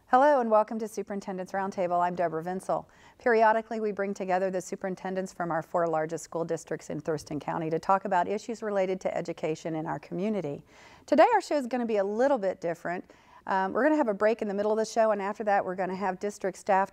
Hello and welcome to Superintendents Roundtable. I'm Deborah Vinsel. Periodically, we bring together the superintendents from our 4 largest school districts in Thurston County to talk about issues related to education in our community. Today, our show is going to be a little bit different. We're going to have a break in the middle of the show, and after that, we're going to have district staff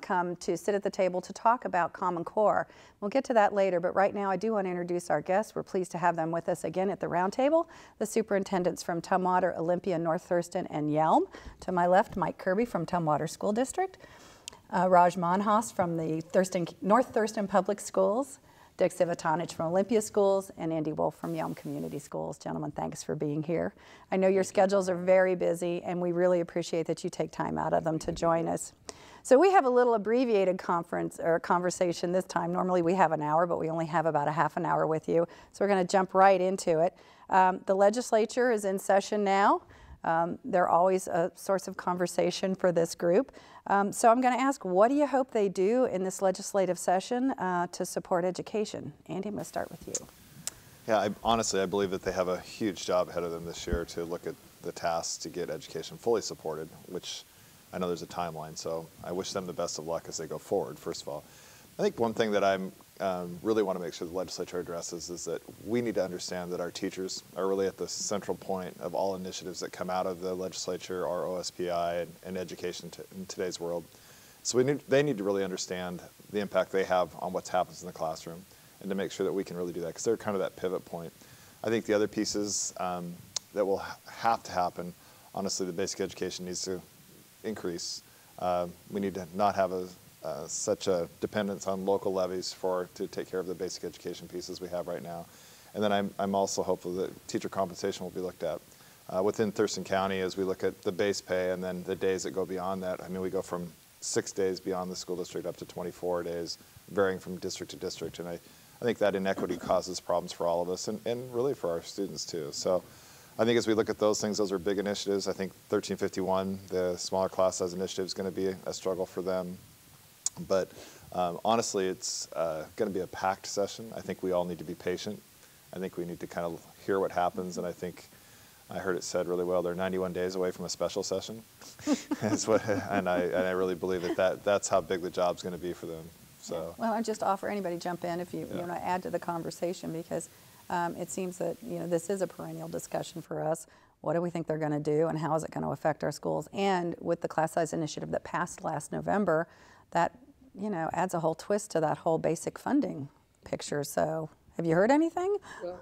come to sit at the table to talk about Common Core. We'll get to that later, but right now I do want to introduce our guests. We're pleased to have them with us again at the roundtable. The superintendents from Tumwater, Olympia, North Thurston, and Yelm. To my left, Mike Kirby from Tumwater School District, Raj Manhas from the North Thurston Public Schools, Dick Cvitanich from Olympia Schools, and Andy Wolf from Yelm Community Schools. Gentlemen, thanks for being here. I know your schedules are very busy, and we really appreciate that you take time out of them to join us. So we have a little abbreviated conversation this time. Normally we have an hour, but we only have about a half an hour with you. So we're going to jump right into it. The legislature is in session now. They're always a source of conversation for this group. So I'm going to ask, what do you hope they do in this legislative session to support education? Andy, I'm going to start with you. Yeah, honestly, I believe that they have a huge job ahead of them this year to look at the tasks to get education fully supported, which I know there's a timeline, so I wish them the best of luck as they go forward, first of all. I think one thing that I'm really want to make sure the legislature addresses is that we need to understand that our teachers are really at the central point of all initiatives that come out of the legislature, our OSPI, and education in today's world. So they need to really understand the impact they have on what happens in the classroom and to make sure that we can really do that, because they're kind of that pivot point. I think the other pieces that will have to happen, honestly, the basic education needs to increase. We need to not have such a dependence on local levies to take care of the basic education pieces we have right now. And then I'm also hopeful that teacher compensation will be looked at. Within Thurston County, as we look at the base pay and then the days that go beyond that, I mean, we go from 6 days beyond the school district up to 24 days, varying from district to district. And I think that inequity causes problems for all of us and really for our students too. So I think as we look at those things, those are big initiatives. I think 1351, the smaller class size initiative, is going to be a struggle for them. But honestly, it's going to be a packed session. I think we all need to be patient. I think we need to kind of hear what happens, and I think I heard it said really well, they're 91 days away from a special session. and I really believe that's how big the job's going to be for them. So. Well, I just offer anybody jump in if you want to add to the conversation, because it seems that this is a perennial discussion for us. What do we think they're going to do, and how is it going to affect our schools? And with the class size initiative that passed last November, that adds a whole twist to that whole basic funding picture. So have you heard anything? Well,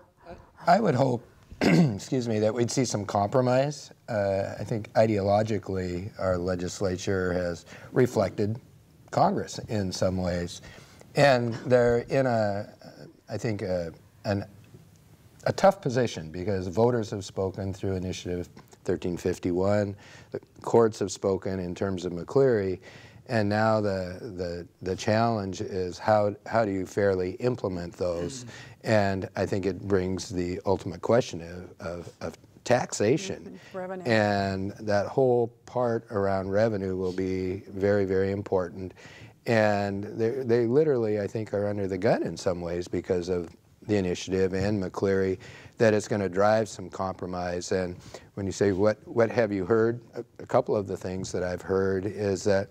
I would hope, excuse me, that we'd see some compromise. I think ideologically our legislature has reflected Congress in some ways. And they're in I think a tough position, because voters have spoken through Initiative 1351, the courts have spoken in terms of McCleary, and now the challenge is how do you fairly implement those? And I think it brings the ultimate question of taxation. Revenue. And that whole part around revenue will be very, very important. And they literally, I think, are under the gun in some ways because of the initiative and McCleary, that it's going to drive some compromise. And when you say what have you heard, a couple of the things that I've heard is that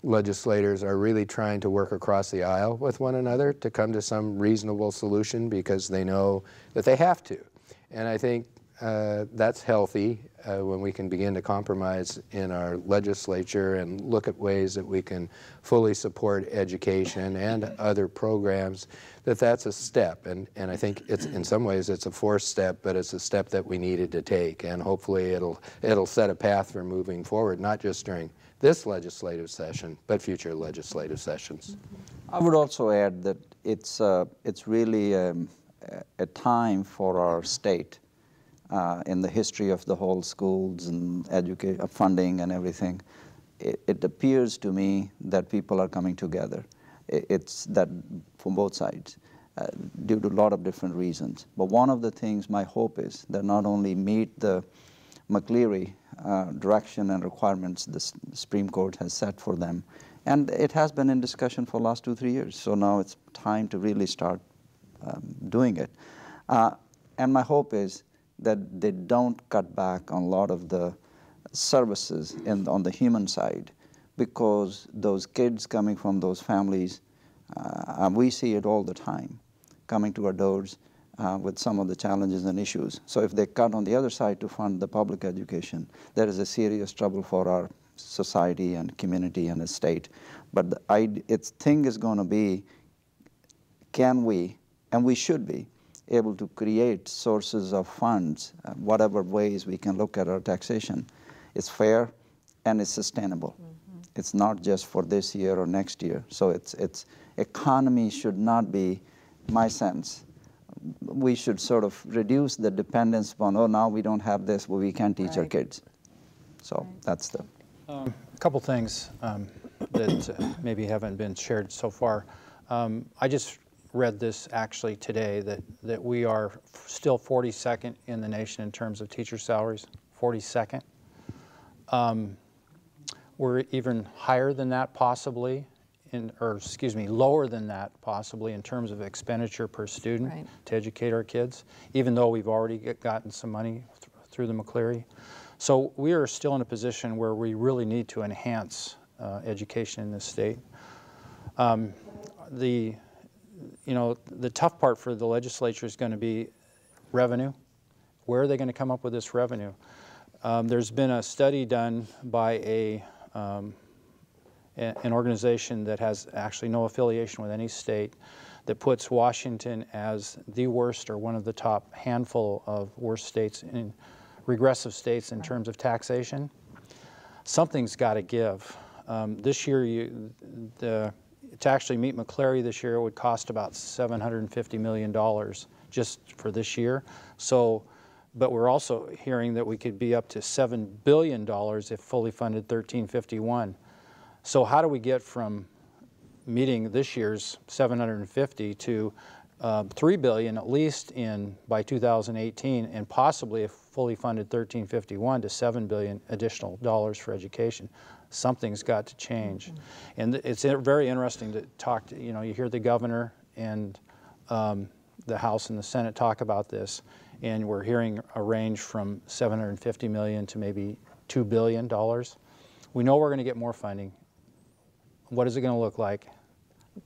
legislators are really trying to work across the aisle with one another to come to some reasonable solution, because they know that they have to. And I think that's healthy when we can begin to compromise in our legislature and look at ways that we can fully support education and other programs, that's a step. And I think it's, in some ways it's a forced step, but it's a step that we needed to take. And hopefully it'll set a path for moving forward, not just during this legislative session, but future legislative sessions. I would also add that it's really a time for our state in the history of the whole schools and funding and everything. It appears to me that people are coming together. It's that from both sides due to a lot of different reasons. But one of the things my hope is that not only meet the McCleary direction and requirements the Supreme Court has set for them, And it has been in discussion for the last 2-3 years. So now it's time to really start doing it. And my hope is that they don't cut back on a lot of the services on the human side, because those kids coming from those families, we see it all the time, coming to our doors with some of the challenges and issues. So if they cut on the other side to fund the public education, there is a serious trouble for our society and community and the state. But its thing is going to be, can we, and we should be, able to create sources of funds, whatever ways we can look at our taxation. It's fair and it's sustainable. Mm-hmm. It's not just for this year or next year. So it's economy should not be, my sense, we should sort of reduce the dependence upon, oh, now we don't have this, well, we can't teach our kids. So that's the... A couple things that maybe haven't been shared so far. I just read this actually today, that we are still 42nd in the nation in terms of teacher salaries, 42nd. We're even higher than that possibly, lower than that possibly in terms of expenditure per student to educate our kids, even though we've already gotten some money through the McCleary. So we are still in a position where we really need to enhance education in this state. The tough part for the legislature is going to be revenue. Where are they going to come up with this revenue? There's been a study done by an organization that has actually no affiliation with any state that puts Washington as the worst or one of the top handful of worst states, regressive states in terms of taxation. Something's got to give. This year, to actually meet McCleary this year, it would cost about $750 million just for this year. So, but we're also hearing that we could be up to $7 billion if fully funded 1351. So how do we get from meeting this year's 750 to $3 billion at least by 2018, and possibly if fully funded 1351 to $7 billion additional dollars for education? Something's got to change. Mm-hmm. And it's very interesting to talk to, you hear the governor and the House and the Senate talk about this, and we're hearing a range from $750 million to maybe $2 billion. We know we're going to get more funding. What is it going to look like?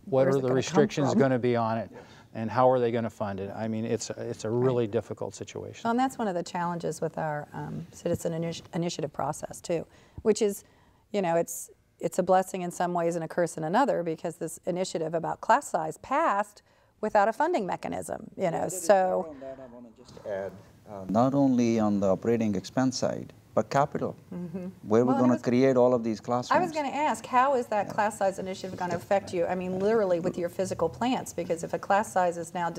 What are the restrictions going to be on it? And how are they going to fund it? I mean, it's a really difficult situation. Well, and that's one of the challenges with our citizen initiative process too, which is, it's a blessing in some ways and a curse in another, because this initiative about class size passed without a funding mechanism, so. On that, I want to just add, not only on the operating expense side, but capital, where we're going to create all of these classrooms. I was going to ask, how is that class size initiative going to affect you? I mean, literally with your physical plants, because if a class size is now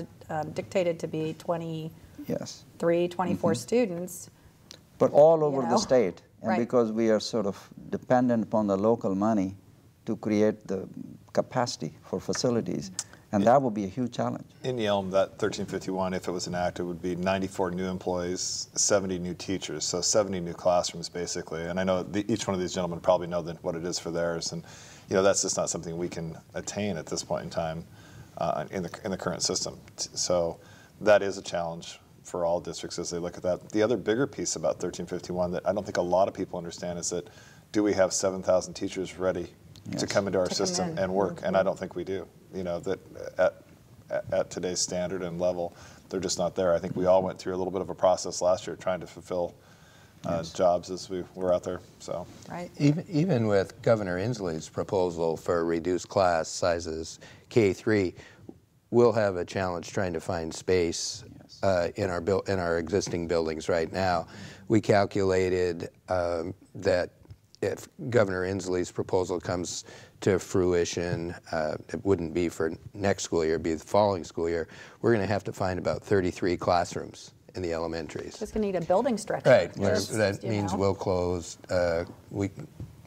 dictated to be 23, 24 students. But all over the state, and because we are sort of dependent upon the local money to create the capacity for facilities, and that will be a huge challenge. In Yelm, that 1351, if it was enacted, would be 94 new employees, 70 new teachers, so 70 new classrooms basically. And I know each one of these gentlemen probably know what it is for theirs, and that's just not something we can attain at this point in time in the current system. So that is a challenge for all districts as they look at that. The other bigger piece about 1351 that I don't think a lot of people understand is that, do we have 7,000 teachers ready to come into our system and work? And I don't think we do. That at today's standard and level, they're just not there. I think we all went through a little bit of a process last year trying to fulfill jobs as we were out there. So even with Governor Inslee's proposal for reduced class sizes K3, we'll have a challenge trying to find space in our existing buildings right now. We calculated that if Governor Inslee's proposal comes to fruition, it wouldn't be for next school year, it'd be the following school year, we're going to have to find about 33 classrooms in the elementaries. Just going to need a building stretcher. Right, that means we'll close,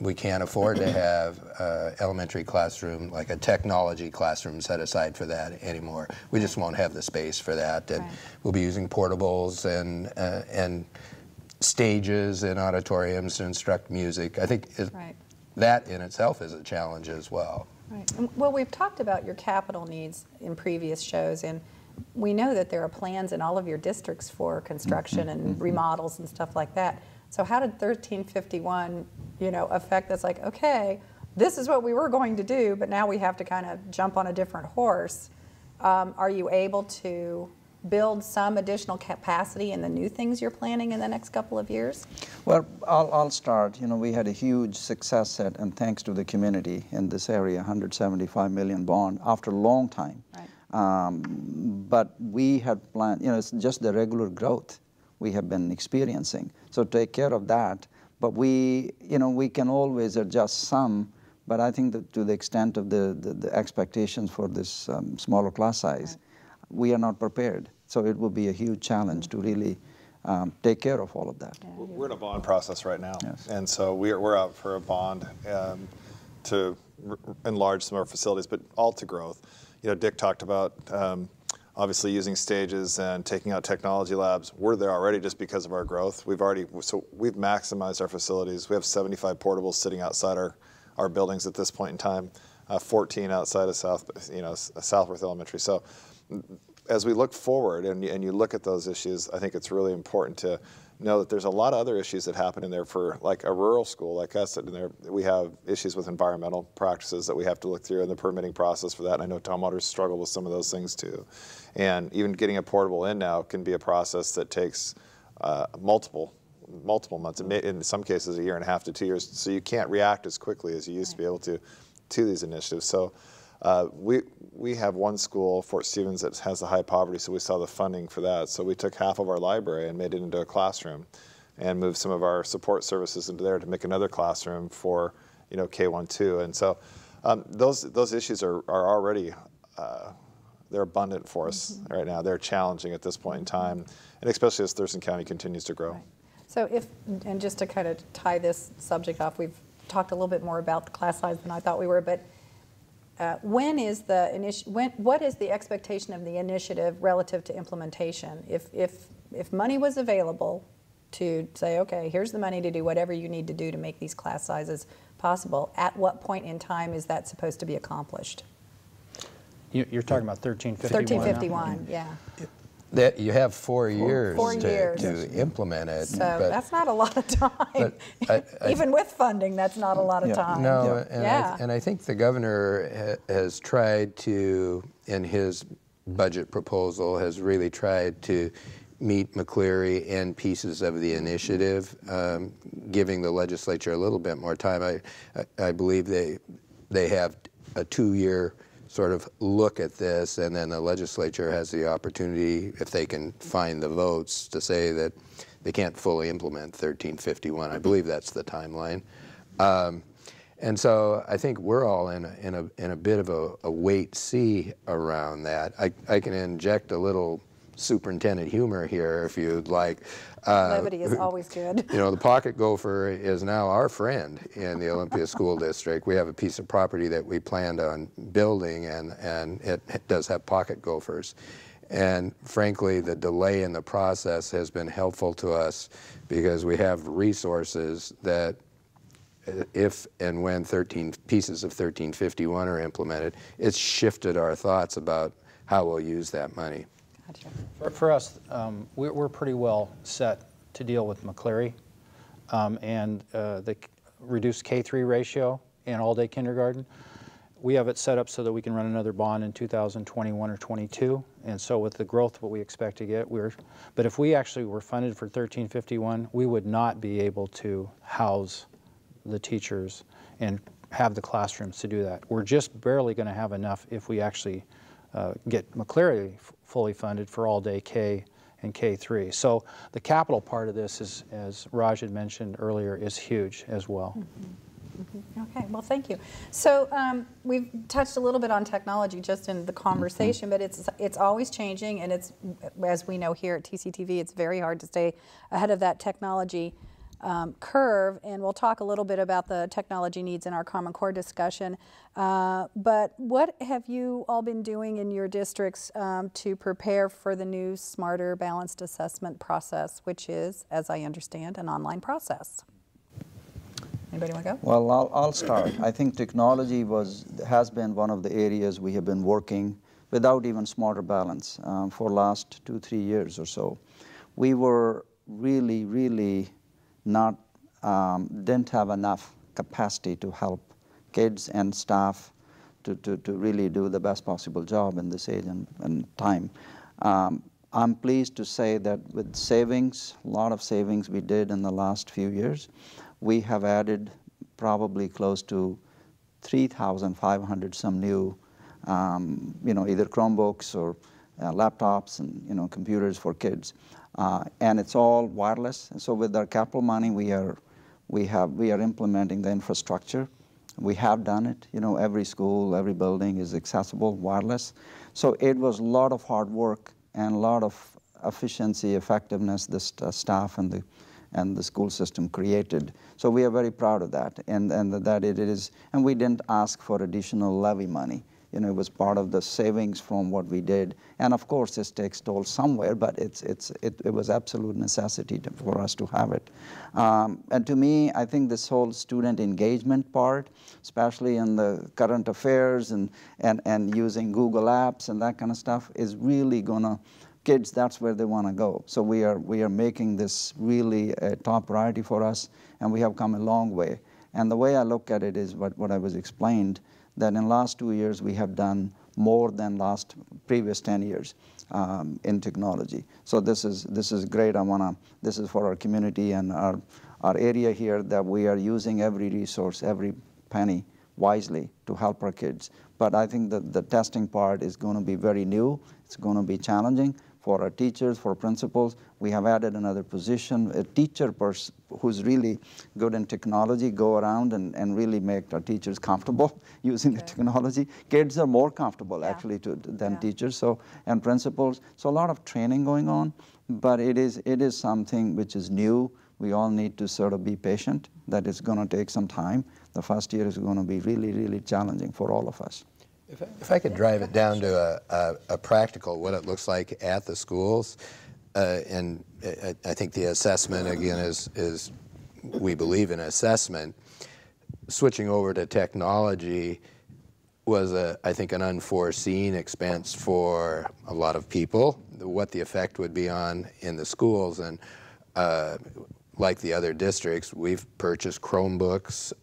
we can't afford to have elementary classroom, like a technology classroom set aside for that anymore. We just won't have the space for that, and we'll be using portables and stages and auditoriums to instruct music. I think that in itself is a challenge as well. Right. Well, we've talked about your capital needs in previous shows, and we know that there are plans in all of your districts for construction and remodels and stuff like that. So how did 1351, affect this? Like, okay, this is what we were going to do, but now we have to kind of jump on a different horse. Are you able to build some additional capacity in the new things you're planning in the next couple of years? Well, I'll start. We had a huge success set, and thanks to the community in this area, 175 million bond after a long time. Right. But we had planned, it's just the regular growth we have been experiencing. So take care of that. But we can always adjust some, but I think that to the extent of the expectations for this smaller class size, right, we are not prepared. So it will be a huge challenge to really take care of all of that. Yeah, we're in a bond process right now. Yes. And so we're out for a bond to enlarge some of our facilities, but all to growth. Dick talked about obviously using stages and taking out technology labs. We're there already just because of our growth. We've maximized our facilities. We have 75 portables sitting outside our buildings at this point in time, 14 outside of Southworth Elementary. So as we look forward and you look at those issues, I think it's really important to know that there's a lot of other issues that happen in there for like a rural school like us. In there, we have issues with environmental practices that we have to look through in the permitting process for that. And I know Tumwater's struggled with some of those things too. And even getting a portable in now can be a process that takes multiple months, in some cases a year and a half to 2 years. So you can't react as quickly as you used to be able to these initiatives. So we have one school, Fort Stevens, that has the high poverty, so we saw the funding for that. So we took half of our library and made it into a classroom and moved some of our support services into there to make another classroom for K-1-2. And so those issues are already, they're abundant for us right now. They're challenging at this point in time, and especially as Thurston County continues to grow. Right. So and just to kind of tie this subject off, we've talked a little bit more about the class size than I thought we were, but what is the expectation of the initiative relative to implementation? If money was available to say, okay, here's the money to do whatever you need to do to make these class sizes possible, at what point in time is that supposed to be accomplished? You're talking about 1351. 1351, yeah. That you have 4 years, 4 years to implement it. So that's not a lot of time. Even with funding, that's not a lot of time. No, and I think the governor has tried to, in his budget proposal, has really tried to meet McCleary and pieces of the initiative, giving the legislature a little bit more time. I believe they have a 2-year sort of look at this, and then the legislature has the opportunity, if they can find the votes, to say that they can't fully implement 1351. I believe that's the timeline. And so I think we're all in a bit of a wait-see around that. I can inject a little superintendent humor here if you'd like. Levity is always good. The pocket gopher is now our friend in the Olympia School District. We have a piece of property that we planned on building, and it does have pocket gophers. And frankly, the delay in the process has been helpful to us because we have resources that if and when 13 pieces of 1351 are implemented, it's shifted our thoughts about how we'll use that money. Gotcha. For us, we're pretty well set to deal with McCleary and the reduced K-3 ratio in all-day kindergarten. We have it set up so that we can run another bond in 2021 or 22, and so with the growth what we expect to get, but if we actually were funded for 1351, we would not be able to house the teachers and have the classrooms to do that. We're just barely going to have enough if we actually get McCleary fully funded for all-day K and K-3. So the capital part of this, is, as Raj had mentioned earlier, is huge as well. Okay, well, thank you. So we've touched a little bit on technology just in the conversation, but it's always changing, and it's, as we know here at TCTV, it's very hard to stay ahead of that technology curve, and we'll talk a little bit about the technology needs in our Common Core discussion. But what have you all been doing in your districts to prepare for the new Smarter Balanced Assessment process, which is, as I understand, an online process? Anybody want to go? Well, I'll start. I think technology has been one of the areas we have been working without even smarter balance for last 2-3 years or so. We were really not, didn't have enough capacity to help kids and staff to really do the best possible job in this age and time. I'm pleased to say that with savings, a lot of savings we did in the last few years, we have added probably close to 3,500 some new, either Chromebooks or laptops and computers for kids, and it's all wireless. And so with our capital money, we are implementing the infrastructure. We have done it. Every school, every building is accessible wireless. So it was a lot of hard work and a lot of efficiency, effectiveness the staff and the school system created. So we are very proud of that, and that it is. And we didn't ask for additional levy money. It was part of the savings from what we did. And of course, this takes toll somewhere, but it was absolute necessity for us to have it. And to me, I think this whole student engagement part, especially in the current affairs and using Google Apps and that kind of stuff, is really gonna, kids, that's where they want to go. So we are making this really a top priority for us, and we have come a long way. And the way I look at it is what I was explained, that in the last 2 years we have done more than previous 10 years in technology. So this is great. This is for our community and our area here, that we are using every resource, every penny wisely to help our kids. But I think that the testing part is going to be very new. It's going to be challenging for our teachers, for principals. We have added another position, a teacher person who's really good in technology, go around and really make our teachers comfortable using the technology. Kids are more comfortable actually than teachers, and principals. So a lot of training going on, but it is something which is new. We all need to sort of be patient, that it's going to take some time. The first year is going to be really challenging for all of us. If I could drive it down to a practical, what it looks like at the schools, and I think the assessment, again, is we believe in assessment. Switching over to technology was, I think, an unforeseen expense for a lot of people, what the effect would be in the schools. And like the other districts, we've purchased Chromebooks,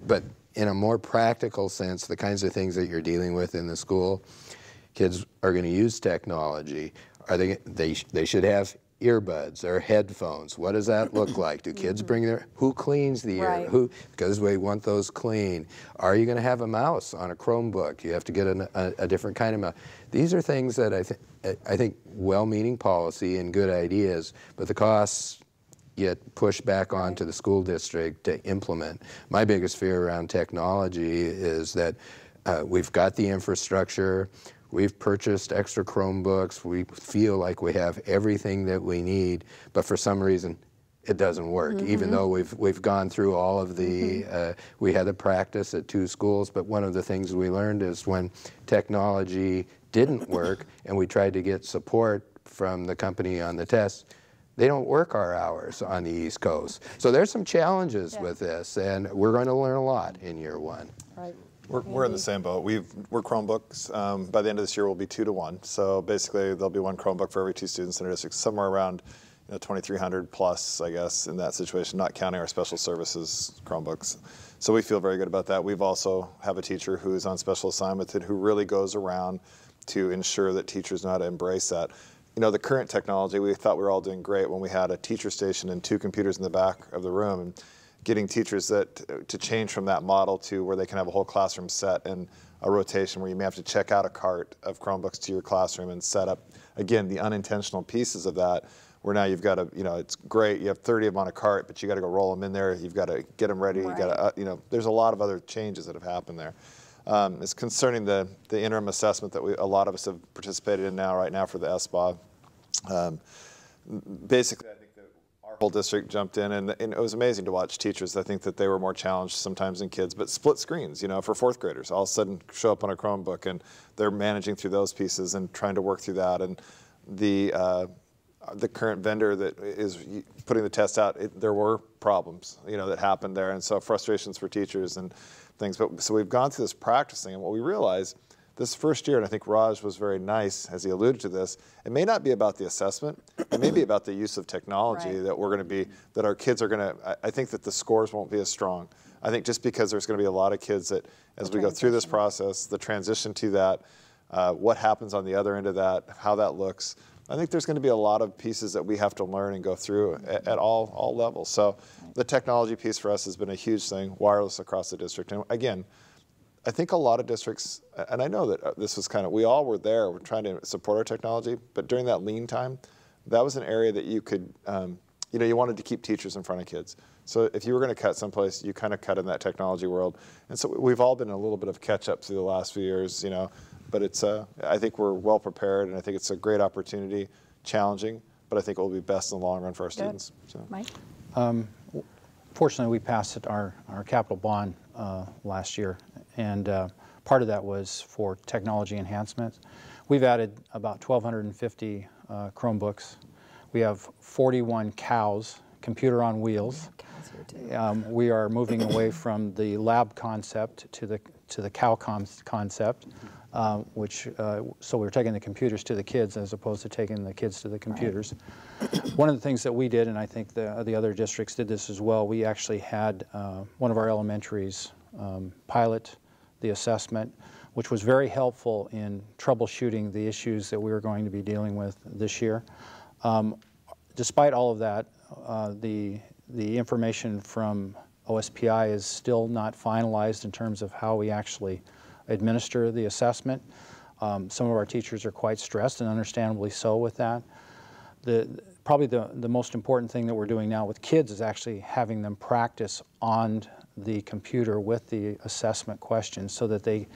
but in a more practical sense, the kinds of things that you're dealing with in the school, kids are going to use technology. They should have earbuds or headphones. What does that look like? Do kids bring who cleans the ear? Because we want those clean. Are you going to have a mouse on a Chromebook? You have to get a different kind of mouse. These are things that I think well-meaning policy and good ideas, but the costs get pushed back onto the school district to implement. My biggest fear around technology is that we've got the infrastructure, we've purchased extra Chromebooks, we feel like we have everything that we need, but for some reason it doesn't work, even though we've gone through all of the, we had the practice at 2 schools, but one of the things we learned is when technology didn't work and we tried to get support from the company on the test, they don't work our hours on the East Coast. So there's some challenges with this, and we're going to learn a lot in year 1. Right. We're in the same boat. We're Chromebooks. By the end of this year, we'll be 2 to 1. So basically, there'll be 1 Chromebook for every 2 students in our district, somewhere around 2,300 plus, I guess, in that situation, not counting our special services Chromebooks. So we feel very good about that. We've also have a teacher who's on special assignment and who really goes around to ensure that teachers know how to embrace that. The current technology, we thought we were all doing great when we had a teacher station and 2 computers in the back of the room, and getting teachers to change from that model to where they can have a whole classroom set and a rotation where you may have to check out a cart of Chromebooks to your classroom and set up, again, the unintentional pieces of that, where now you've got to, it's great, you have 30 of them on a cart, but you got to go roll them in there, you've got to get them ready, you got to, there's a lot of other changes that have happened there. It's concerning the interim assessment that a lot of us have participated in right now for the SBA. Basically, I think that our whole district jumped in, and it was amazing to watch teachers. I think that they were more challenged sometimes than kids, but split screens, for 4th graders, all of a sudden show up on a Chromebook, and they're managing through those pieces and trying to work through that. And the current vendor that is putting the test out, there were problems, that happened there, and so frustrations for teachers and things. But so we've gone through this practicing, and what we realized this first year, and I think Raj was very nice as he alluded to this, it may not be about the assessment, it may be about the use of technology that our kids are going to, I think that the scores won't be as strong. I think just because there's going to be a lot of kids that, as we go through this process, the transition to that, what happens on the other end of that, how that looks, I think there's going to be a lot of pieces that we have to learn and go through at all levels. So the technology piece for us has been a huge thing, wireless across the district. And again, I think a lot of districts, and I know that this was we all were there, we're trying to support our technology, but during that lean time, that was an area that you could, you wanted to keep teachers in front of kids. So if you were going to cut someplace, you kind of cut in that technology world. And so we've all been in a little bit of catch up through the last few years, but it's, I think we're well prepared, and I think it's a great opportunity, challenging, but I think it will be best in the long run for our students. So. Mike? Fortunately, we passed our capital bond last year, and part of that was for technology enhancements. We've added about 1,250 Chromebooks. We have 41 cows, computer on wheels. We are moving away from the lab concept to the cow concept, so we're taking the computers to the kids as opposed to taking the kids to the computers. Right. One of the things that we did, and I think the other districts did this as well, we actually had one of our elementaries pilot the assessment, which was very helpful in troubleshooting the issues that we were going to be dealing with this year. Despite all of that, the information from OSPI is still not finalized in terms of how we actually administer the assessment. Some of our teachers are quite stressed, and understandably so with that. Probably the most important thing that we're doing now with kids is actually having them practice on the computer with the assessment questions so that they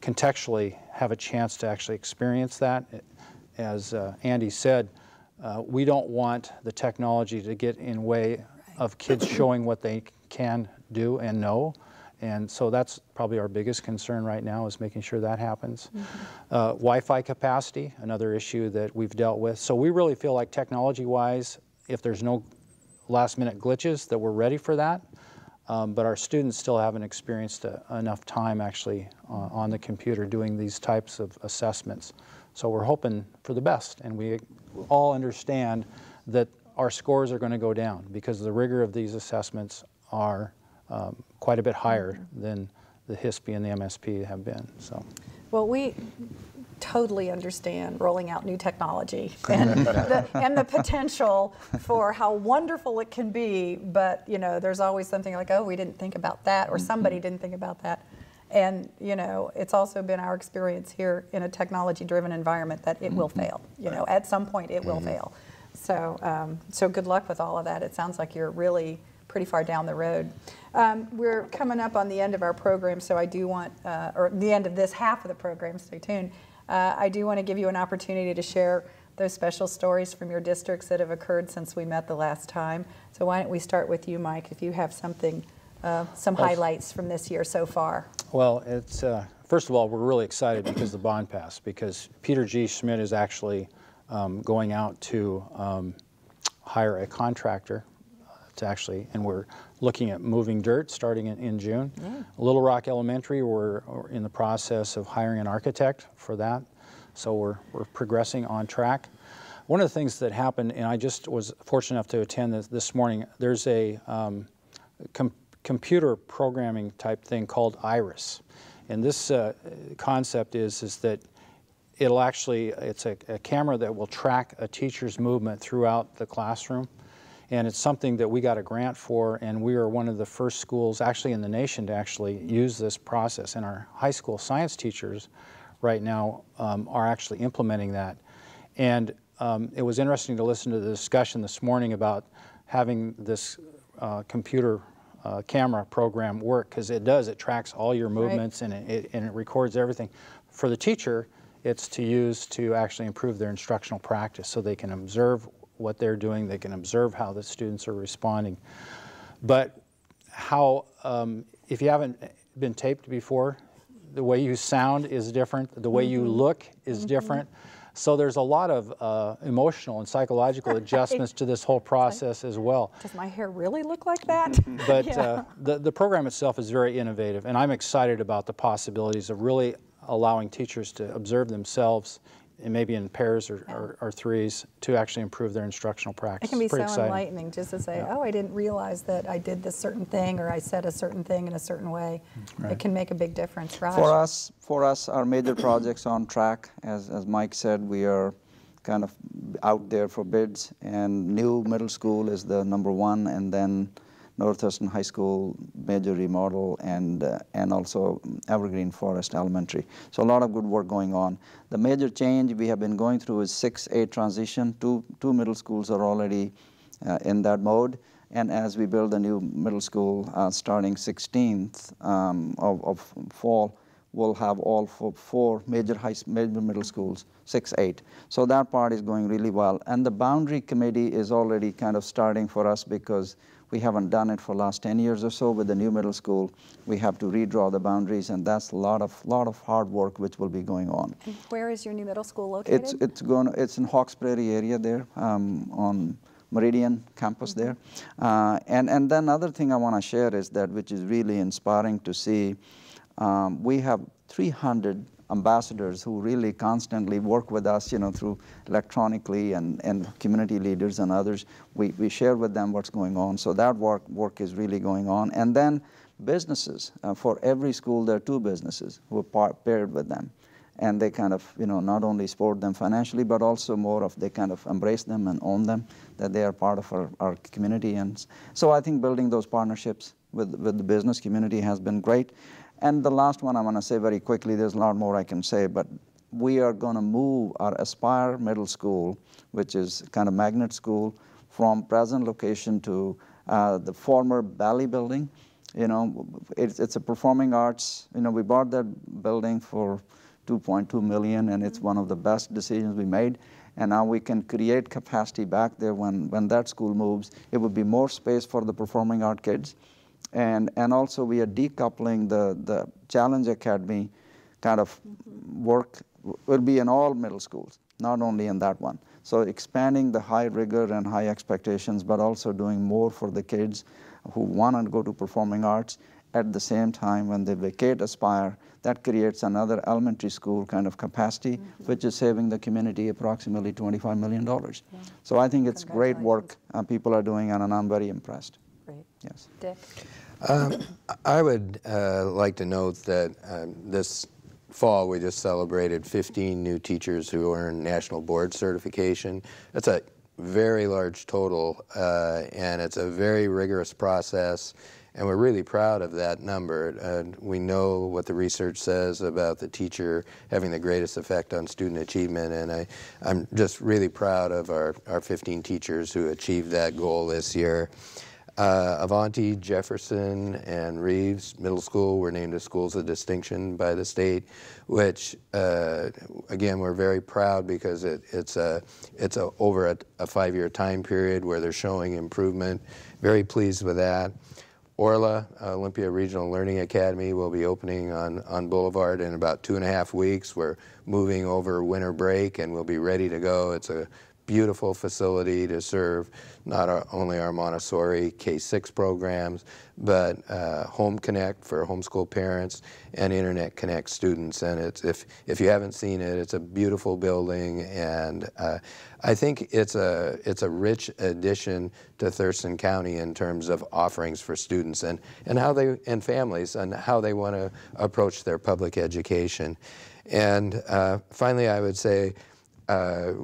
contextually have a chance to actually experience that. As Andy said, we don't want the technology to get in way of kids showing what they can do and know. And so that's probably our biggest concern right now, is making sure that happens. Mm-hmm. Wi-Fi capacity, another issue that we've dealt with. So we really feel like technology-wise, if there's no last-minute glitches, that we're ready for that. But our students still haven't experienced enough time actually on the computer doing these types of assessments. So we're hoping for the best, and we all understand that our scores are going to go down because the rigor of these assessments are quite a bit higher than the HISP and the MSP have been. So, well, we totally understand rolling out new technology and the potential for how wonderful it can be, but there's always something like, oh, we didn't think about that, or somebody didn't think about that. And it's also been our experience here in a technology-driven environment that it will fail. At some point it will fail. So, so good luck with all of that. It sounds like you're really pretty far down the road. We're coming up on the end of our program, so I do want, or the end of this half of the program, stay tuned. I do want to give you an opportunity to share those special stories from your districts that have occurred since we met the last time. So why don't we start with you, Mike, if you have something, some highlights from this year so far. Well, it's, first of all, we're really excited because the bond passed, because Peter G. Schmidt is actually going out to hire a contractor to actually, and we're looking at moving dirt starting in June. Yeah. Little Rock Elementary, we're in the process of hiring an architect for that. So we're progressing on track. One of the things that happened, and I just was fortunate enough to attend this morning, there's a computer programming type thing called IRIS. And this concept is that it'll actually, it's a camera that will track a teacher's movement throughout the classroom. And it's something that we got a grant for, and we are one of the first schools actually in the nation to actually use this process. And our high school science teachers right now are actually implementing that. And it was interesting to listen to the discussion this morning about having this computer camera program work, because it tracks all your movements, right, and it records everything. For the teacher, it's to use to actually improve their instructional practice so they can observe what they're doing, they can observe how the students are responding. But how, if you haven't been taped before, the way you sound is different, the way you look is different. So there's a lot of emotional and psychological adjustments to this whole process as well. Does my hair really look like that? But the program itself is very innovative, and I'm excited about the possibilities of really allowing teachers to observe themselves, and maybe in pairs or threes, to actually improve their instructional practice. It can be so exciting. enlightening just to say, oh, I didn't realize that I did this certain thing, or I said a certain thing in a certain way. Right. It can make a big difference. Raj? For us, our major projects on track. As Mike said, we are kind of out there for bids, and new middle school is the #1, and then North Thurston High School major remodel, and also Evergreen Forest Elementary. So a lot of good work going on. The major change we have been going through is 6-8 transition. Two middle schools are already in that mode, and as we build a new middle school starting 16th of fall, we'll have all four major middle schools, 6-8. So that part is going really well. And the boundary committee is already kind of starting for us, because we haven't done it for the last 10 years or so. With the new middle school, we have to redraw the boundaries, and that's a lot of hard work which will be going on. And where is your new middle school located? It's in Hawks Prairie area there, on Meridian campus there. And then other thing I want to share is that, which is really inspiring to see, we have 300 ambassadors who really constantly work with us, through electronically, and community leaders and others. We share with them what's going on. So that work is really going on. And then businesses. For every school, there are 2 businesses who are paired with them. And they kind of, not only support them financially, but also they kind of embrace them and own them, that they are part of our community. And so I think building those partnerships with the business community has been great. And the last one I want to say very quickly, there's a lot more I can say, but we are going to move our Aspire Middle School, which is kind of magnet school, from present location to the former Valley building. It's a performing arts. We bought that building for $2.2 million, and it's one of the best decisions we made. And now we can create capacity back there when that school moves. It would be more space for the performing art kids. And also we are decoupling the Challenge Academy kind of work will be in all middle schools, not only in that one. So expanding the high rigor and high expectations, but also doing more for the kids who want to go to performing arts. At the same time, when they vacate Aspire, that creates another elementary school kind of capacity, which is saving the community approximately $25 million. Yeah. So I think it's great work people are doing, and I'm very impressed. Great. Yes. Dick? I would like to note that this fall we just celebrated 15 new teachers who earned national board certification. That's a very large total, and it's a very rigorous process, and we're really proud of that number. We know what the research says about the teacher having the greatest effect on student achievement, and I'm just really proud of our 15 teachers who achieved that goal this year. Avanti, Jefferson, and Reeves Middle School were named as schools of distinction by the state, which again we're very proud, because it's over a 5-year time period where they're showing improvement. Very pleased with that. Orla, Olympia Regional Learning Academy, will be opening on Boulevard in about 2.5 weeks. We're moving over winter break, and we'll be ready to go. It's a beautiful facility to serve not only our Montessori K-6 programs, but Home Connect for homeschool parents and Internet Connect students. And if you haven't seen it, it's a beautiful building, and I think it's a rich addition to Thurston County in terms of offerings for students and families and how they want to approach their public education. And finally, I would say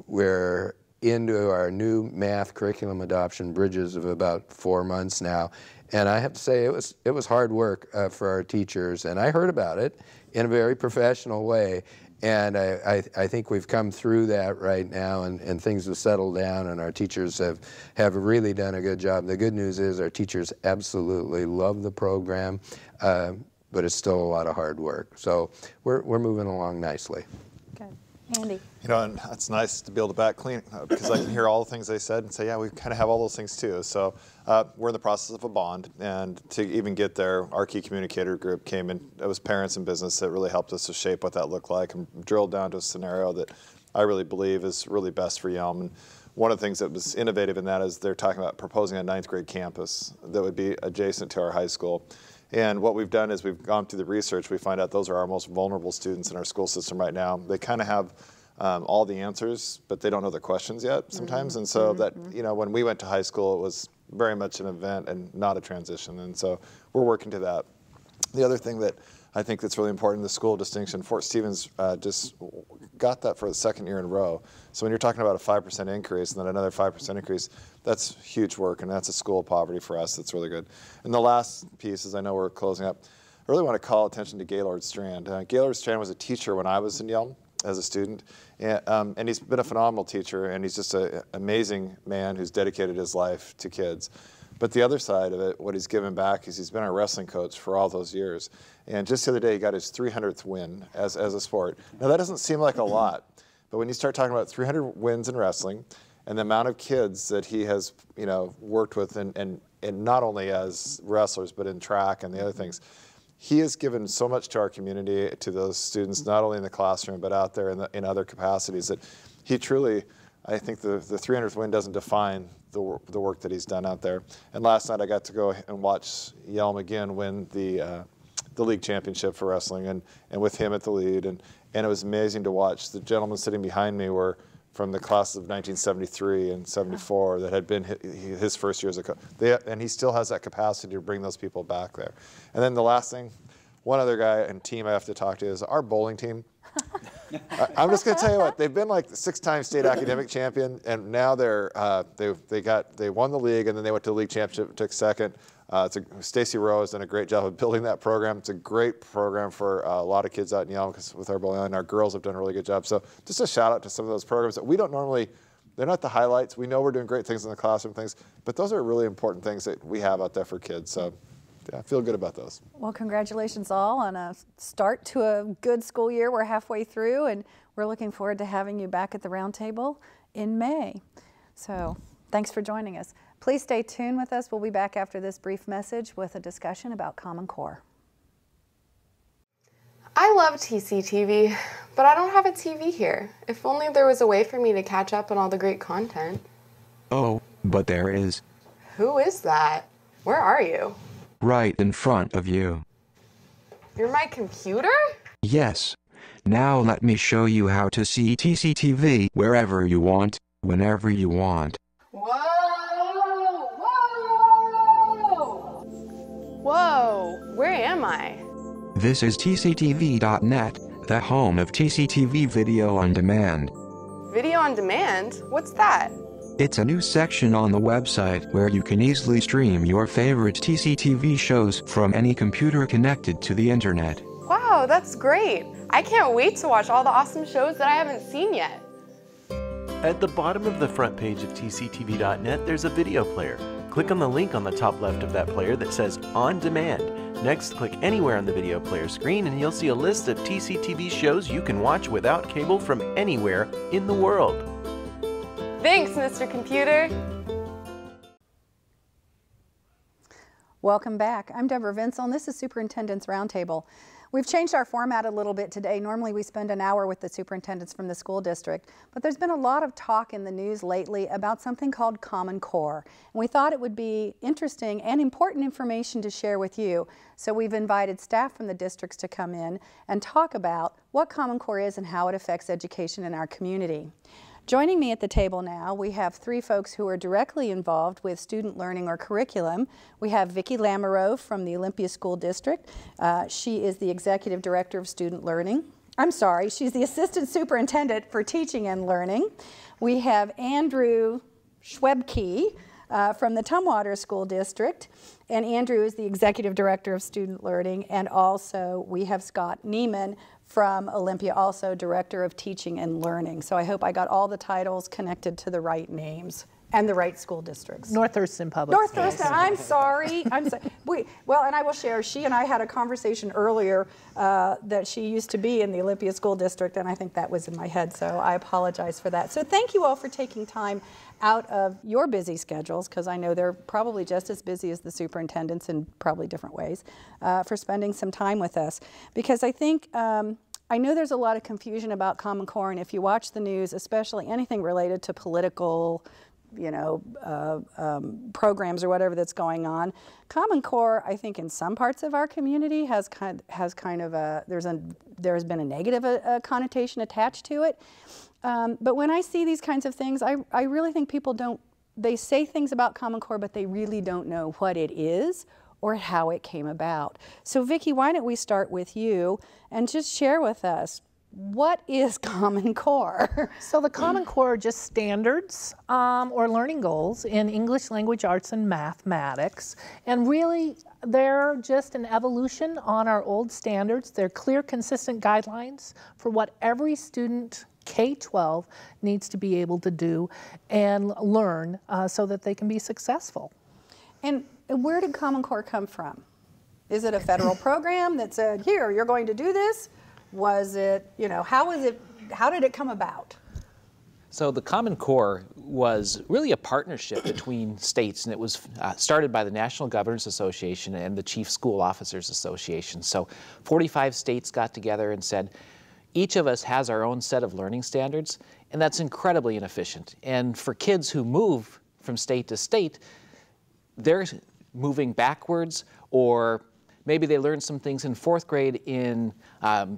we're into our new math curriculum adoption bridges of about 4 months now, and I have to say it was hard work for our teachers, and I heard about it in a very professional way, and I think we've come through that right now, and things have settled down, and our teachers have really done a good job. The good news is our teachers absolutely love the program, but it's still a lot of hard work. So we're moving along nicely. Good. Andy? And it's nice to be able to back clean, because I can hear all the things they said and say, yeah, we kind of have all those things too. So we're in the process of a bond, and to even get there, our key communicator group came in. It was parents and business that really helped us to shape what that looked like, and drilled down to a scenario that I really believe is really best for Yelm. And one of the things that was innovative in that is they're talking about proposing a 9th grade campus that would be adjacent to our high school. And what we've done is we've gone through the research. We find out those are our most vulnerable students in our school system right now. They kind of have all the answers, but they don't know the questions yet sometimes. And so that, you know, when we went to high school, it was very much an event and not a transition. And so we're working to that. The other thing that I think that's really important, the school distinction, Fort Stevens just got that for the 2nd year in a row. So when you're talking about a 5% increase and then another 5% increase, that's huge work, and that's a school of poverty for us. That's really good. And the last piece is, I know we're closing up, I really want to call attention to Gaylord Strand. Gaylord Strand was a teacher when I was in Yelm as a student, and he's been a phenomenal teacher, and he's just an amazing man who's dedicated his life to kids. But the other side of it, what he's given back, is he's been our wrestling coach for all those years. And just the other day, he got his 300th win as a sport. Now, that doesn't seem like a lot, but when you start talking about 300 wins in wrestling and the amount of kids that he has, you know, worked with, and not only as wrestlers, but in track and the other things, he has given so much to our community, to those students, not only in the classroom, but out there in other capacities, that he truly, I think the 300th win doesn't define the work that he's done out there. And last night I got to go and watch Yelm again win the league championship for wrestling, and with him at the lead. And it was amazing to watch. The gentlemen sitting behind me were from the classes of 1973 and 74 that had been his first year as a coach. And he still has that capacity to bring those people back there. And then the last thing, one other guy and team I have to talk to is our bowling team. I'm just going to tell you what, they've been like the 6-time state academic champion, and now they won the league, and then they went to the league championship, took second. Stacy Rowe has done a great job of building that program. It's a great program for a lot of kids out in Yelm, because with our bowling, and our girls have done a really good job. So just a shout out to some of those programs that we don't normally, they're not the highlights. We know we're doing great things in the classroom things, but those are really important things that we have out there for kids. So yeah, I feel good about those. Well, congratulations all on a start to a good school year. We're halfway through, and we're looking forward to having you back at the Roundtable in May. So thanks for joining us. Please stay tuned with us. We'll be back after this brief message with a discussion about Common Core. I love TCTV, but I don't have a TV here. If only there was a way for me to catch up on all the great content. Oh, but there is. Who is that? Where are you? Right in front of you. You're my computer? Yes. Now let me show you how to see TCTV wherever you want, whenever you want. Whoa! Whoa! Whoa! Where am I? This is TCTV.net, the home of TCTV Video on Demand. Video on demand? What's that? It's a new section on the website where you can easily stream your favorite TCTV shows from any computer connected to the internet. Wow, that's great! I can't wait to watch all the awesome shows that I haven't seen yet. At the bottom of the front page of TCTV.net, there's a video player. Click on the link on the top left of that player that says On Demand. Next, click anywhere on the video player screen and you'll see a list of TCTV shows you can watch without cable from anywhere in the world. Thanks, Mr. Computer. Welcome back. I'm Deborah Vinsel, and this is Superintendents Roundtable. We've changed our format a little bit today. Normally we spend an hour with the superintendents from the school district, but there's been a lot of talk in the news lately about something called Common Core. And we thought it would be interesting and important information to share with you. So we've invited staff from the districts to come in and talk about what Common Core is and how it affects education in our community. Joining me at the table now, we have three folks who are directly involved with student learning or curriculum. We have Vicki Lamoureux from the Olympia School District. She is the Executive Director of Student Learning. I'm sorry, she's the Assistant Superintendent for Teaching and Learning. We have Andrew Schwebke from the Tumwater School District, and Andrew is the Executive Director of Student Learning, and also we have Scott Neiman from Olympia, also Director of Teaching and Learning. So I hope I got all the titles connected to the right names and the right school districts. North Thurston Public North Schools. Thurston, I'm sorry. Well, and I will share, she and I had a conversation earlier that she used to be in the Olympia School District, and I think that was in my head, so I apologize for that. So thank you all for taking time out of your busy schedules, because I know they're probably just as busy as the superintendents in probably different ways, for spending some time with us. Because I think I know there's a lot of confusion about Common Core, and if you watch the news, especially anything related to political, programs or whatever that's going on, Common Core, I think, in some parts of our community has kind of a there's been a negative connotation attached to it. But when I see these kinds of things, I really think people don't. They say things about Common Core, but they really don't know what it is or how it came about. So Vicki, why don't we start with you and just share with us, what is Common Core? So the Common Core are just standards or learning goals in English, language arts, and mathematics. And really, they're just an evolution on our old standards. They're clear, consistent guidelines for what every student K-12 needs to be able to do and learn so that they can be successful. And where did Common Core come from? Is it a federal program that said, here, you're going to do this? Was it, how did it come about? So the Common Core was really a partnership between states, and it was started by the National Governors Association and the Chief School Officers Association. So 45 states got together and said, each of us has our own set of learning standards, and that's incredibly inefficient. And for kids who move from state to state, they're moving backwards, or maybe they learned some things in 4th grade in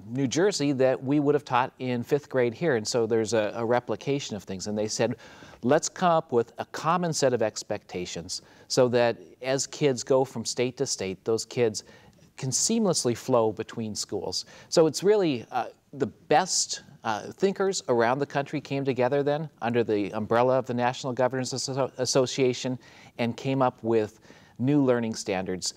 New Jersey that we would have taught in 5th grade here. And so there's a replication of things. And they said, let's come up with a common set of expectations so that as kids go from state to state, those kids can seamlessly flow between schools. So it's really the best thinkers around the country came together then under the umbrella of the National Governors Association and came up with new learning standards.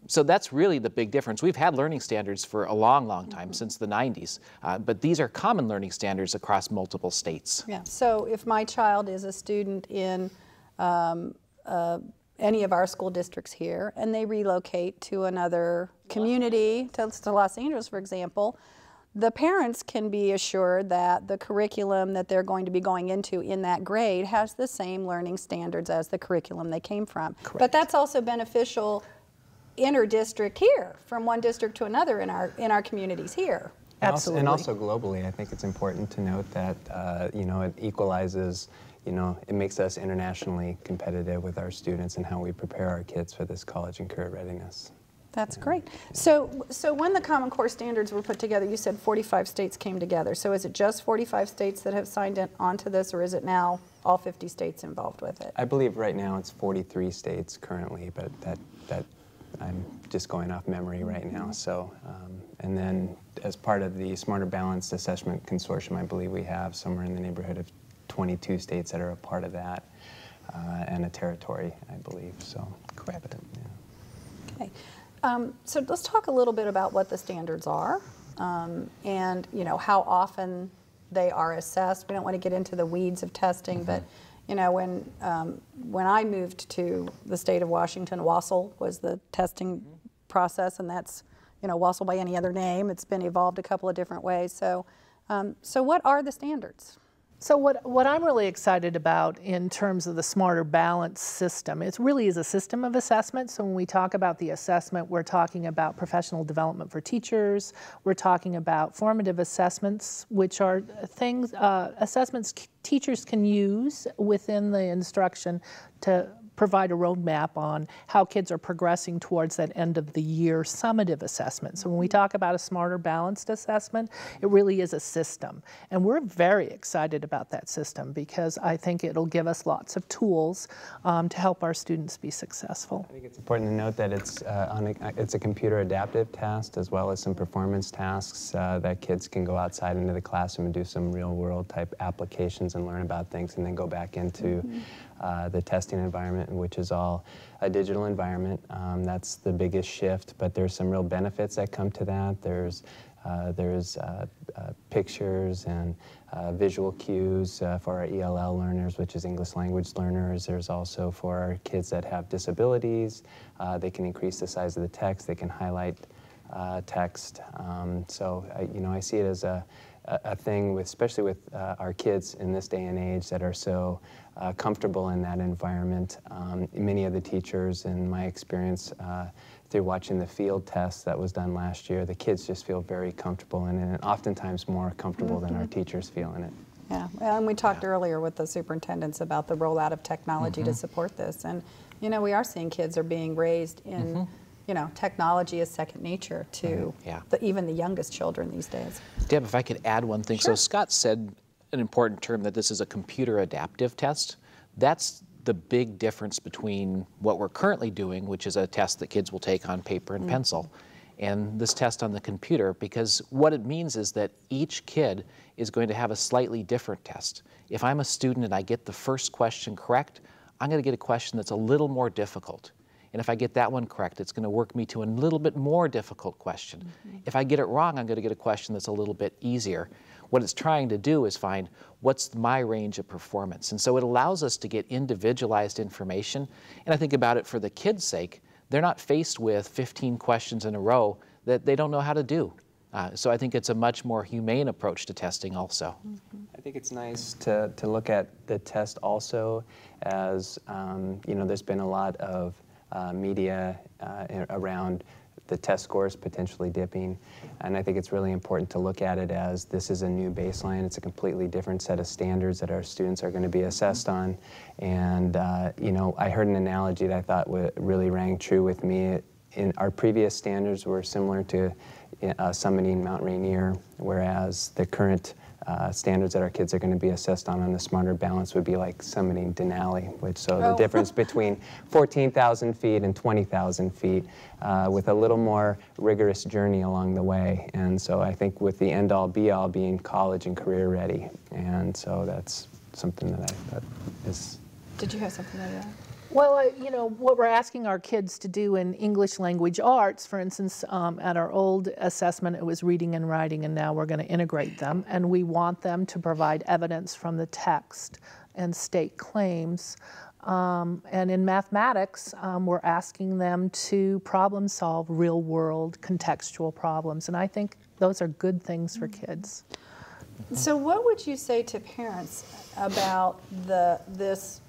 So that's really the big difference. We've had learning standards for a long, long time, since the 90s, but these are common learning standards across multiple states. Yeah. So if my child is a student in any of our school districts here, and they relocate to another community, to Los Angeles, for example, the parents can be assured that the curriculum that they're going to be going into in that grade has the same learning standards as the curriculum they came from. Correct. But that's also beneficial inter-district here, from one district to another in our communities here. Absolutely. And also globally, I think it's important to note that it equalizes, it makes us internationally competitive with our students and how we prepare our kids for this college and career readiness. That's great. So when the Common Core standards were put together, you said 45 states came together. So is it just 45 states that have signed on to this, or is it now all 50 states involved with it? I believe right now it's 43 states currently, but that I'm just going off memory right now. So, and then as part of the Smarter Balanced Assessment Consortium, I believe we have somewhere in the neighborhood of 22 states that are a part of that, and a territory, I believe. So, correct. Yeah. Okay. So let's talk a little bit about what the standards are, and how often they are assessed. We don't want to get into the weeds of testing, but when I moved to the state of Washington, WASL was the testing process, and that's WASL by any other name. It's been evolved a couple of different ways. So, so what are the standards? So what I'm really excited about in terms of the Smarter Balance system, it really is a system of assessment. So when we talk about the assessment, we're talking about professional development for teachers. We're talking about formative assessments, which are things, assessments teachers can use within the instruction to provide a roadmap on how kids are progressing towards that end of the year summative assessment. So when we talk about a smarter balanced assessment, it really is a system. And we're very excited about that system because I think it'll give us lots of tools to help our students be successful. I think it's important to note that it's a computer adaptive task as well as some performance tasks that kids can go outside into the classroom and do some real world type applications and learn about things and then go back into the testing environment, which is all a digital environment. That's the biggest shift, but there's some real benefits that come to that. There's pictures and visual cues for our ELL learners, which is English language learners. There's also for our kids that have disabilities. They can increase the size of the text. They can highlight text. So I see it as a thing, especially with our kids in this day and age that are so comfortable in that environment. Many of the teachers, in my experience, through watching the field test that was done last year, the kids just feel very comfortable in it, and oftentimes more comfortable than our teachers feel in it. Yeah, well, and we talked earlier with the superintendents about the rollout of technology to support this, and you know, we are seeing kids are being raised in, you know, technology is second nature to even the youngest children these days. Deb, if I could add one thing. Sure. So Scott said an important term, that this is a computer adaptive test. That's the big difference between what we're currently doing, which is a test that kids will take on paper and pencil, and this test on the computer, because what it means is that each kid is going to have a slightly different test. If I'm a student and I get the first question correct, I'm going to get a question that's a little more difficult. And if I get that one correct, it's going to work me to a little bit more difficult question. If I get it wrong, I'm going to get a question that's a little bit easier. What it's trying to do is find what's my range of performance. And so it allows us to get individualized information. And I think about it for the kids' sake, they're not faced with 15 questions in a row that they don't know how to do. So I think it's a much more humane approach to testing also. I think it's nice to look at the test also as, you know, there's been a lot of media around the test scores potentially dipping, and I think it's really important to look at it as this is a new baseline. It's a completely different set of standards that our students are going to be assessed on, and you know, I heard an analogy that I thought really rang true with me. In our previous standards were similar to summiting Mount Rainier, whereas the current standards that our kids are going to be assessed on the Smarter Balance would be like summiting Denali, which the difference between 14,000 feet and 20,000 feet with a little more rigorous journey along the way. And so I think with the end-all be-all being college and career ready, and so that's something that I thought is... Did you have something to add? Well, you know, what we're asking our kids to do in English language arts, for instance, at our old assessment, it was reading and writing, and now we're going to integrate them. And we want them to provide evidence from the text and state claims. And in mathematics, we're asking them to problem solve real-world contextual problems. And I think those are good things for kids. So what would you say to parents about this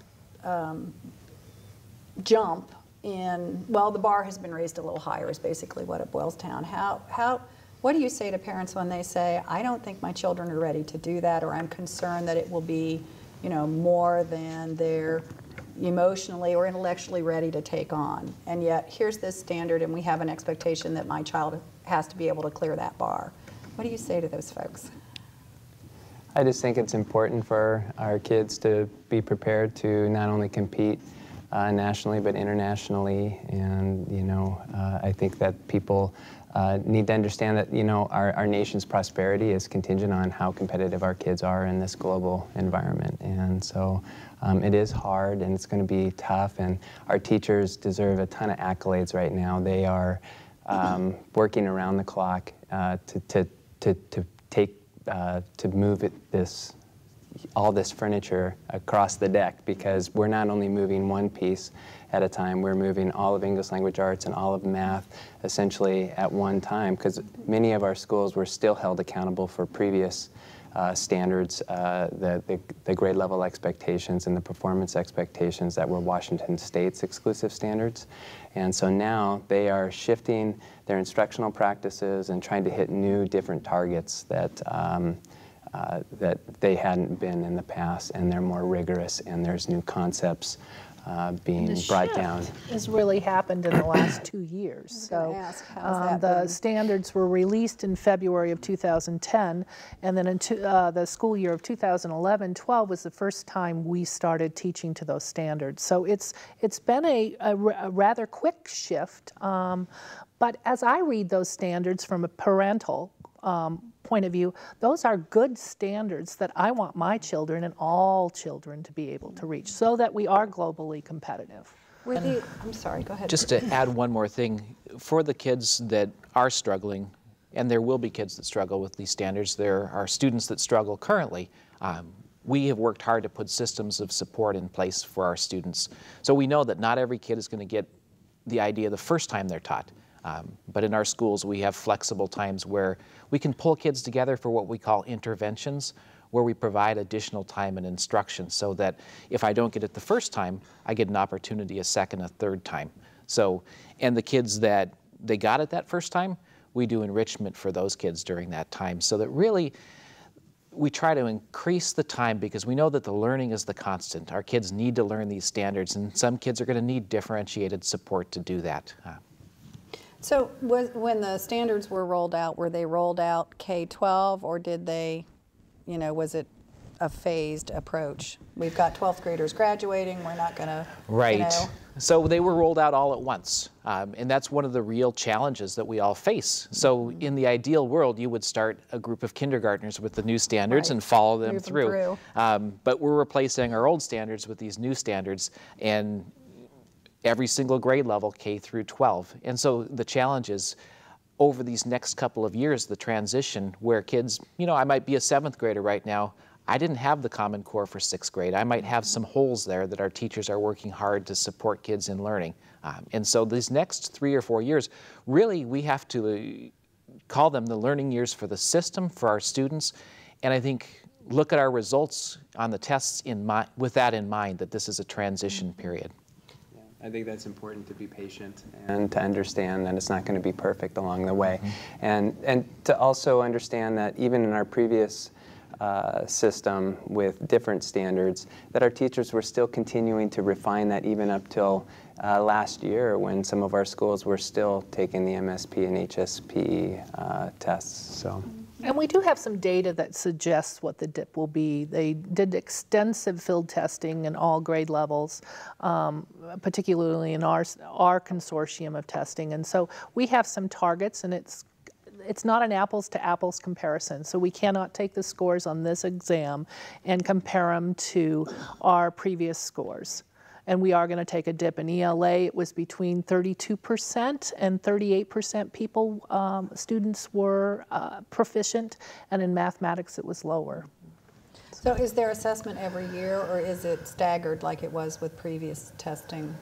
jump in, well, the bar has been raised a little higher is basically what it boils down. What do you say to parents when they say, I don't think my children are ready to do that, or I'm concerned that it will be, you know, more than they're emotionally or intellectually ready to take on, and yet here's this standard and we have an expectation that my child has to be able to clear that bar. What do you say to those folks? I just think it's important for our kids to be prepared to not only compete nationally but internationally, and you know, I think that people need to understand that, you know, our nation's prosperity is contingent on how competitive our kids are in this global environment, and so it is hard and it's going to be tough, and our teachers deserve a ton of accolades right now. They are working around the clock to move all this furniture across the deck, because we're not only moving one piece at a time, we're moving all of English language arts and all of math essentially at one time, because many of our schools were still held accountable for previous standards, the grade level expectations and the performance expectations that were Washington State's exclusive standards. And so now they are shifting their instructional practices and trying to hit new, different targets that that they hadn't been in the past, and they're more rigorous, and there's new concepts being brought down. Has really happened in the last 2 years. So the standards were released in February of 2010, and then in the school year of 2011-12 was the first time we started teaching to those standards. So it's been a rather quick shift, but as I read those standards from a parental point of view, those are good standards that I want my children and all children to be able to reach, so that we are globally competitive. I'm sorry, go ahead. Just to add one more thing, for the kids that are struggling, and there will be kids that struggle with these standards, there are students that struggle currently, we have worked hard to put systems of support in place for our students. So we know that not every kid is going to get the idea the first time they're taught. But in our schools, we have flexible times where we can pull kids together for what we call interventions, where we provide additional time and instruction so that if I don't get it the first time, I get an opportunity a second, a third time. So, and the kids that they got it that first time, we do enrichment for those kids during that time, so that really we try to increase the time because we know that the learning is the constant. Our kids need to learn these standards, and some kids are going to need differentiated support to do that. So when the standards were rolled out, were they rolled out K-12, or did they, you know, was it a phased approach? We've got 12th graders graduating, we're not going to, right. You know. So they were rolled out all at once, and that's one of the real challenges that we all face. So in the ideal world, you would start a group of kindergartners with the new standards and follow them through. But we're replacing our old standards with these new standards, and every single grade level, K through 12. And so the challenge is, over these next couple of years, the transition where kids, you know, I might be a 7th grader right now, I didn't have the Common Core for 6th grade. I might have some holes there that our teachers are working hard to support kids in learning. And so these next 3 or 4 years, really we have to call them the learning years for the system, for our students, and I think look at our results on the tests with that in mind, that this is a transition period. I think that's important, to be patient and to understand that it's not going to be perfect along the way. And to also understand that even in our previous system with different standards, that our teachers were still continuing to refine that even up till last year, when some of our schools were still taking the MSP and HSP tests. So. And we do have some data that suggests what the dip will be. They did extensive field testing in all grade levels, particularly in our consortium of testing. And so we have some targets, and it's not an apples to apples comparison. So we cannot take the scores on this exam and compare them to our previous scores. And we are going to take a dip. In ELA, it was between 32% and 38% students were proficient, and in mathematics it was lower. So is there assessment every year, or is it staggered like it was with previous testing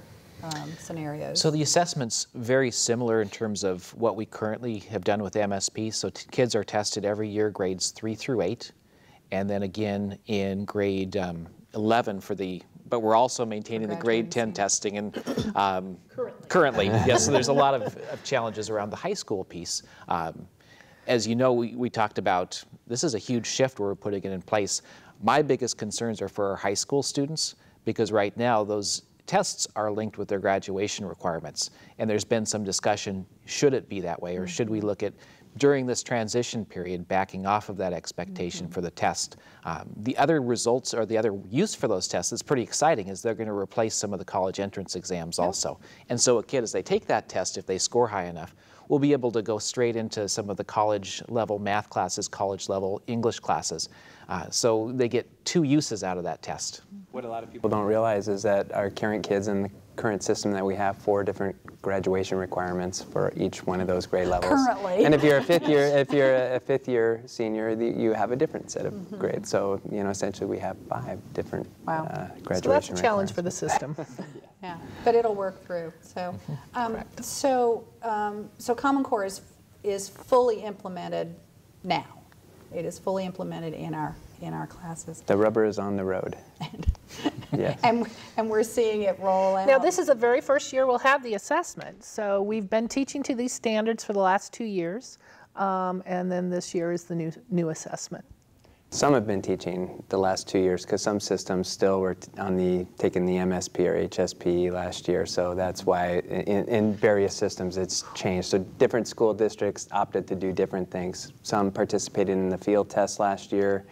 scenarios? So the assessment's very similar in terms of what we currently have done with MSP. So kids are tested every year, grades 3 through 8, and then again in grade 11 for the, but we're also maintaining the grade 10 testing and currently. Yes, so there's a lot of challenges around the high school piece. As you know, we talked about, this is a huge shift where we're putting it in place. My biggest concerns are for our high school students, because right now those tests are linked with their graduation requirements. And there's been some discussion, should it be that way, or should we look at, during this transition period, backing off of that expectation for the test. The other results, or the other use for those tests, that's pretty exciting, is they're going to replace some of the college entrance exams also. And so a kid, as they take that test, if they score high enough, will be able to go straight into some of the college level math classes, college level English classes. So they get 2 uses out of that test. What a lot of people don't realize is that our current kids in the current system, that we have 4 different graduation requirements for each one of those grade levels. Currently. And if you're a fifth year senior, you have a different set of grades. So, you know, essentially we have 5 different graduation So that's a challenge for the system. Yeah, but it'll work through. So, so Common Core is fully implemented now. It is fully implemented in our classes. The rubber is on the road. Yes. And we're seeing it roll out. Now, this is the very first year we'll have the assessment. So we've been teaching to these standards for the last 2 years, and then this year is the new assessment. Some have been teaching the last 2 years, because some systems still were taking the MSP or HSP last year. So that's why in various systems it's changed. So different school districts opted to do different things. Some participated in the field test last year.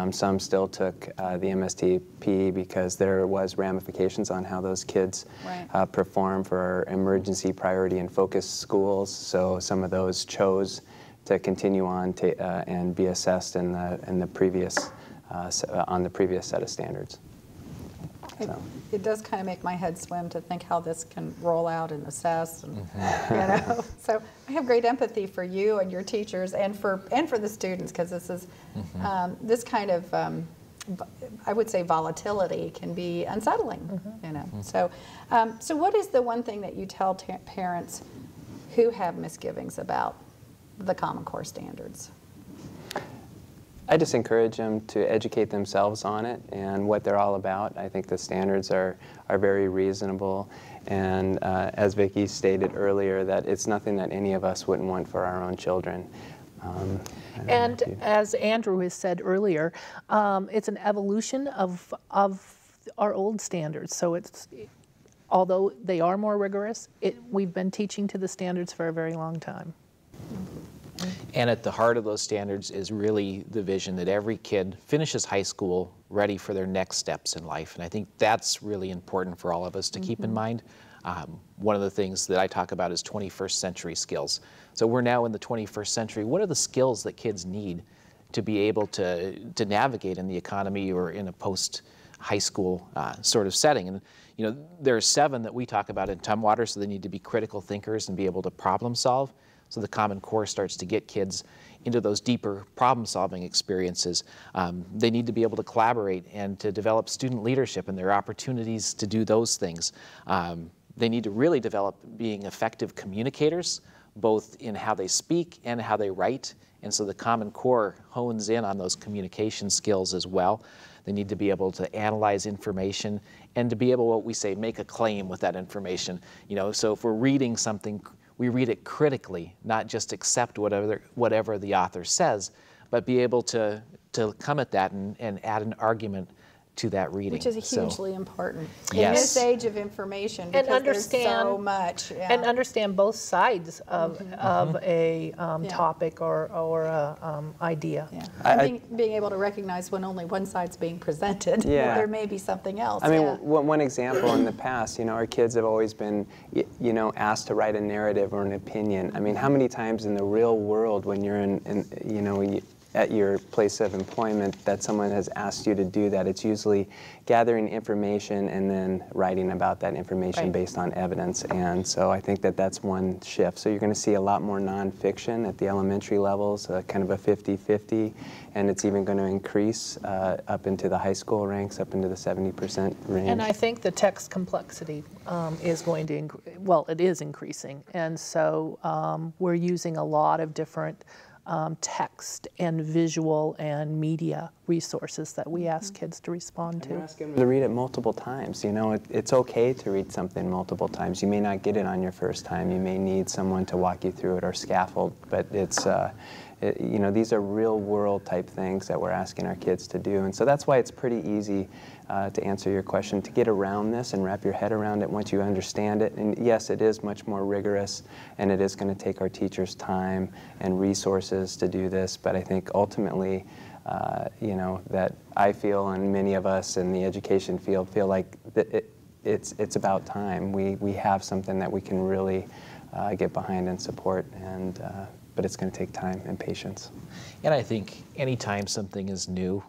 Some still took the MSTP because there was ramifications on how those kids perform for our emergency, priority, and focus schools. So some of those chose to continue on and be assessed in the previous on the previous set of standards. It does kind of make my head swim to think how this can roll out and assess, and, you know. So I have great empathy for you and your teachers, and for the students, because this is this kind of I would say volatility can be unsettling, you know. So so what is the one thing that you tell parents who have misgivings about the Common Core standards? I just encourage them to educate themselves on it and what they're all about. I think the standards are very reasonable, and as Vicki stated earlier, that it's nothing that any of us wouldn't want for our own children. And as Andrew has said earlier, it's an evolution of our old standards. So it's, although they are more rigorous, we've been teaching to the standards for a very long time. And at the heart of those standards is really the vision that every kid finishes high school ready for their next steps in life. And I think that's really important for all of us to keep in mind. One of the things that I talk about is 21st century skills. So we're now in the 21st century. What are the skills that kids need to be able to navigate in the economy or in a post-high school sort of setting? And you know, there are 7 that we talk about in Tumwater, so they need to be critical thinkers and be able to problem solve. So the Common Core starts to get kids into those deeper problem-solving experiences. They need to be able to collaborate and to develop student leadership and their opportunities to do those things. They need to really develop being effective communicators, both in how they speak and how they write. And so the Common Core hones in on those communication skills as well. They need to be able to analyze information and to be able, what we say, make a claim with that information. You know, so if we're reading something, we read it critically, not just accept whatever the author says, but be able to come at that and add an argument to that reading. Which is hugely important yes. in this age of information, because there's so much. Yeah. And understand both sides of a topic or a idea. Yeah. Being able to recognize when only one side's being presented, there may be something else. I mean, one example in the past, you know, our kids have always been, you know, asked to write a narrative or an opinion. I mean, how many times in the real world when you're in you know, at your place of employment that someone has asked you to do that? It's usually gathering information and then writing about that information based on evidence. And so I think that that's one shift. So you're going to see a lot more nonfiction at the elementary levels, kind of a 50-50, and it's even going to increase up into the high school ranks, up into the 70% range. And I think the text complexity is going to, well, it is increasing. And so we're using a lot of different text and visual and media resources that we ask kids to respond to. We're asking them to read it multiple times. You know, it's okay to read something multiple times. You may not get it on your first time. You may need someone to walk you through it or scaffold, but it's you know, these are real world type things that we're asking our kids to do. And so that's why it's pretty easy to answer your question, to get around this and wrap your head around it once you understand it. And yes, it is much more rigorous, and it is going to take our teachers time and resources to do this, but I think ultimately, you know, that I feel, and many of us in the education field feel like that it's about time. We have something that we can really get behind and support, and but it's going to take time and patience. And I think anytime something is new,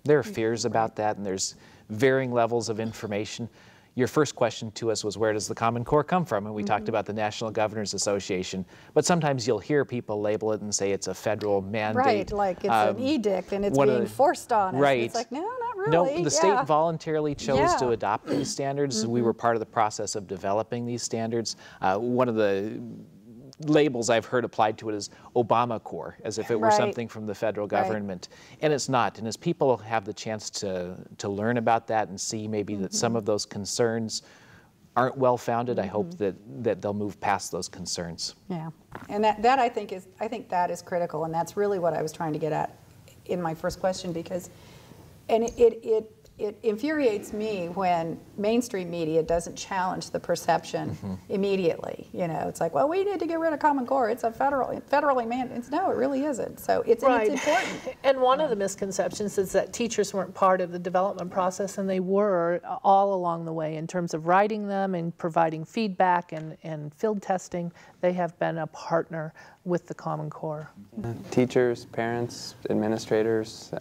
there are fears about that, and there's varying levels of information. Your first question to us was, where does the Common Core come from? And we talked about the National Governors Association. But sometimes you'll hear people label it and say it's a federal mandate. Right, like it's an edict and it's being forced on us. Right. It's like, no, not really. No, the state voluntarily chose to adopt these standards. We were part of the process of developing these standards. One of the labels I've heard applied to it is Obama Core, as if it were something from the federal government. And it's not. And as people have the chance to learn about that and see maybe that some of those concerns aren't well founded, I hope that they'll move past those concerns. Yeah, and that I think that is critical, and that's really what I was trying to get at in my first question, because, and it infuriates me when mainstream media doesn't challenge the perception immediately. You know, it's like, well, we need to get rid of Common Core. It's a federally mandated. No, it really isn't. So it's important. And one of the misconceptions is that teachers weren't part of the development process, and they were all along the way in terms of writing them and providing feedback and field testing. They have been a partner with the Common Core. Teachers, parents, administrators,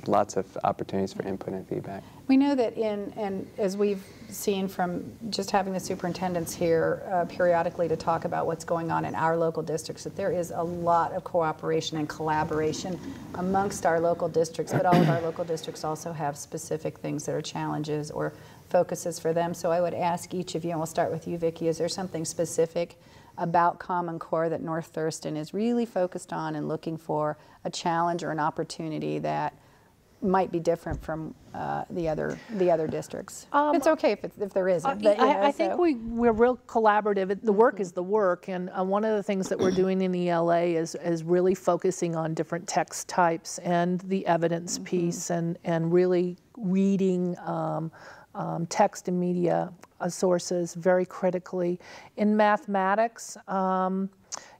lots of opportunities for input and feedback. We know that and as we've seen from just having the superintendents here periodically to talk about what's going on in our local districts, that there is a lot of cooperation and collaboration amongst our local districts, but all of our local districts also have specific things that are challenges or focuses for them. So I would ask each of you, and we'll start with you, Vicki, is there something specific about Common Core that North Thurston is really focused on and looking for a challenge or an opportunity that might be different from the other districts? It's okay if there isn't. But, I think we're real collaborative. The work is the work, and one of the things that we're doing in ELA is really focusing on different text types and the evidence piece, and really reading text and media sources very critically. In mathematics,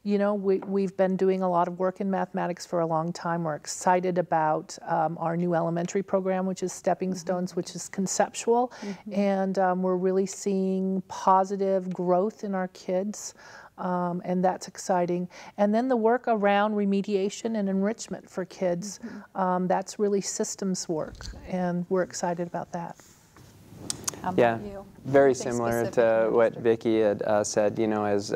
you know, we've been doing a lot of work in mathematics for a long time. We're excited about our new elementary program, which is Stepping Stones, which is conceptual. And we're really seeing positive growth in our kids. And that's exciting. And then the work around remediation and enrichment for kids, that's really systems work. And we're excited about that. How about Yeah, you? very similar to what Vicki had said, you know, as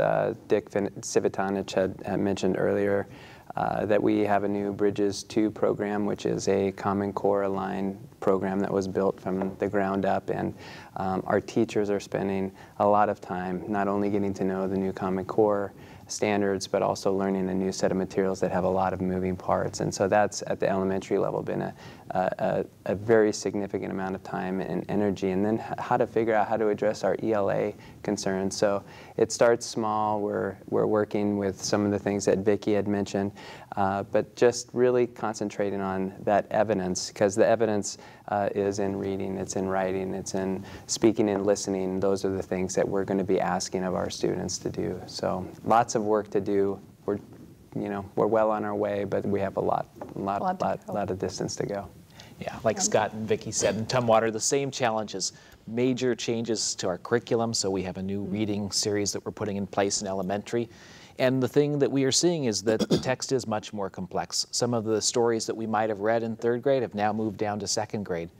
Dick Cvitanich had mentioned earlier, that we have a new Bridges 2 program, which is a Common Core aligned program that was built from the ground up, and our teachers are spending a lot of time not only getting to know the new Common Core standards, but also learning a new set of materials that have a lot of moving parts. And so that's at the elementary level been a very significant amount of time and energy. And then how to figure out how to address our ELA concerns. So it starts small. We're working with some of the things that Vicki had mentioned, but just really concentrating on that evidence, because the evidence is in reading, it's in writing, it's in speaking and listening. Those are the things that we're going to be asking of our students to do. So lots of work to do. We're well on our way, but we have a lot of distance to go. Yeah, like Scott and Vicki said, in Tumwater, the same challenges. Major changes to our curriculum, so we have a new reading series that we're putting in place in elementary. And the thing that we are seeing is that the text is much more complex. Some of the stories that we might have read in 3rd grade have now moved down to 2nd grade.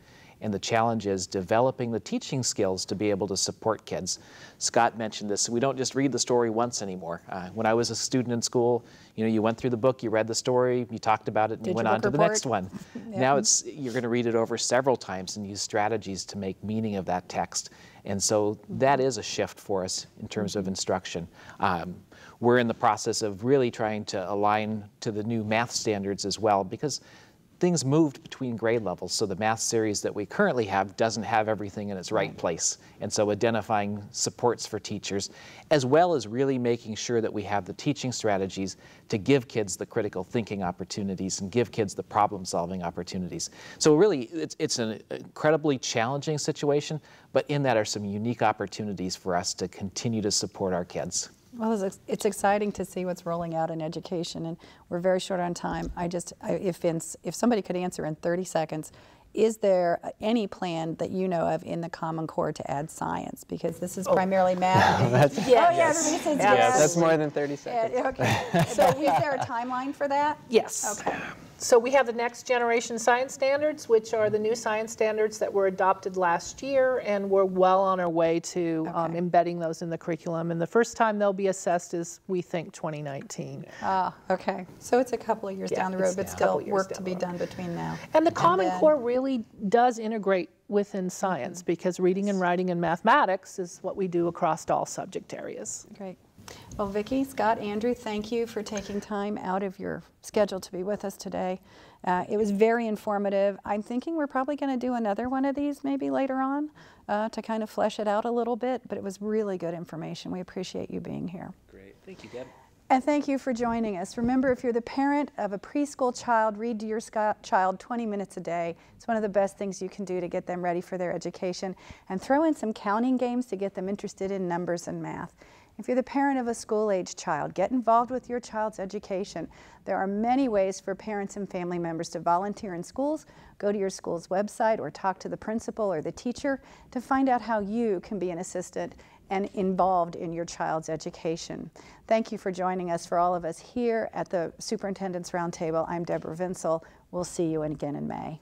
And the challenge is developing the teaching skills to be able to support kids. Scott mentioned this. We don't just read the story once anymore. When I was a student in school, you know, you went through the book, you read the story, you talked about it, and you went on to the next one. Now you're going to read it over several times and use strategies to make meaning of that text. And so that is a shift for us in terms of instruction. We're in the process of really trying to align to the new math standards as well, because things moved between grade levels, so the math series that we currently have doesn't have everything in its right place. And so identifying supports for teachers, as well as really making sure that we have the teaching strategies to give kids the critical thinking opportunities and give kids the problem-solving opportunities. So really, it's an incredibly challenging situation, but in that are some unique opportunities for us to continue to support our kids. Well, it's exciting to see what's rolling out in education, and we're very short on time. If somebody could answer in 30 seconds, is there any plan that you know of in the Common Core to add science? Because this is primarily math. Yes. That's more than 30 seconds. Okay. So is there a timeline for that? Yes. Okay. So we have the next generation science standards, which are the new science standards that were adopted last year, and we're well on our way to embedding those in the curriculum. And the first time they'll be assessed is, we think, 2019. Okay. So it's a couple of years down the road, but still work to be done between now. And the Common Core really does integrate within science, because reading and writing and mathematics is what we do across all subject areas. Great. Well, Vicki, Scott, Andrew, thank you for taking time out of your schedule to be with us today. It was very informative. I'm thinking we're probably going to do another one of these maybe later on to kind of flesh it out a little bit, but it was really good information. We appreciate you being here. Great. Thank you, Deb. And thank you for joining us. Remember, if you're the parent of a preschool child, read to your child 20 minutes a day. It's one of the best things you can do to get them ready for their education. And throw in some counting games to get them interested in numbers and math. If you're the parent of a school-age child, get involved with your child's education. There are many ways for parents and family members to volunteer in schools. Go to your school's website or talk to the principal or the teacher to find out how you can be an assistant and involved in your child's education. Thank you for joining us. For all of us here at the Superintendents Roundtable, I'm Deborah Vinsel. We'll see you again in May.